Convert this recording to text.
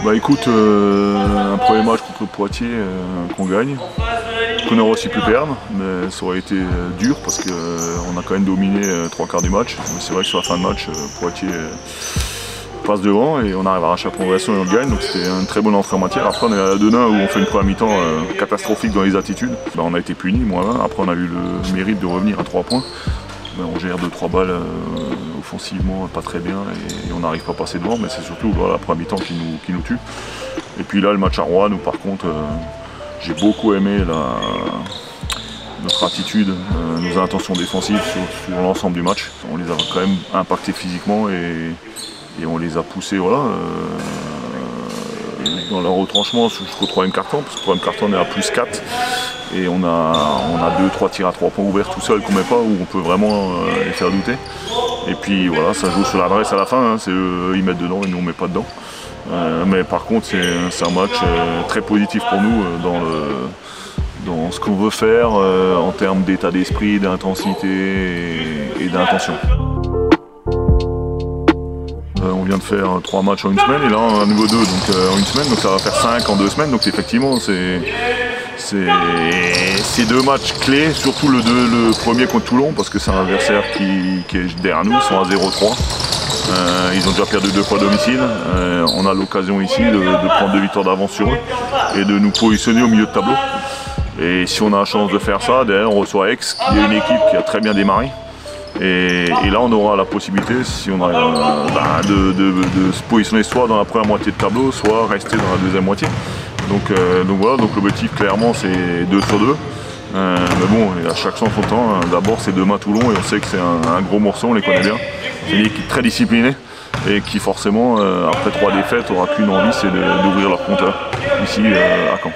Bah écoute, un premier match contre Poitiers qu'on gagne, qu'on aurait aussi pu perdre, mais ça aurait été dur parce qu'on a quand même dominé trois quarts du match. Mais c'est vrai que sur la fin de match, Poitiers passe devant et on arrive à arracher la progression et on le gagne. Donc c'était une très bonne entrée en matière. Après on est à la 2-1 où on fait une première mi-temps catastrophique dans les attitudes. Bah, on a été punis, moi. Après on a eu le mérite de revenir à 3 points. Mais on gère 2-3 balles offensivement pas très bien et on n'arrive pas à passer devant, mais c'est surtout la première mi-temps qui nous tue. Et puis là le match à Rouen, où par contre j'ai beaucoup aimé notre attitude, nos intentions défensives sur l'ensemble du match. On les a quand même impactés physiquement et on les a poussés dans leur retranchement jusqu'au 3e quart-temps, parce que le 3e quart-temps on est à +4 et on a 2-3 tirs à 3 points ouverts tout seul qu'on met pas, où on peut vraiment les faire douter. Et puis voilà, ça joue sur l'adresse à la fin, hein, c'est eux, ils mettent dedans et nous on met pas dedans. Mais par contre c'est un match très positif pour nous dans ce qu'on veut faire en termes d'état d'esprit, d'intensité et d'intention. On vient de faire 3 matchs en une semaine et là on a à nouveau 2 donc, en une semaine, donc ça va faire 5 en 2 semaines, donc effectivement c'est 2 matchs clés, surtout le premier contre Toulon parce que c'est un adversaire qui est derrière nous, ils sont à 0-3. Ils ont déjà perdu 2 fois à domicile. On a l'occasion ici de prendre 2 victoires d'avance sur eux et de nous positionner au milieu de tableau. Et si on a la chance de faire ça, derrière on reçoit Aix qui est une équipe qui a très bien démarré. Et là on aura la possibilité, si on a, de se positionner soit dans la première moitié de tableau, soit rester dans la deuxième moitié. Donc voilà, donc l'objectif clairement c'est 2 sur 2. Mais bon, à chaque fois son temps, d'abord c'est demain Toulon et on sait que c'est un gros morceau, on les connaît bien. C'est une équipe très disciplinée et qui forcément, après 3 défaites, aura qu'une envie, c'est d'ouvrir leur compteur ici à Caen.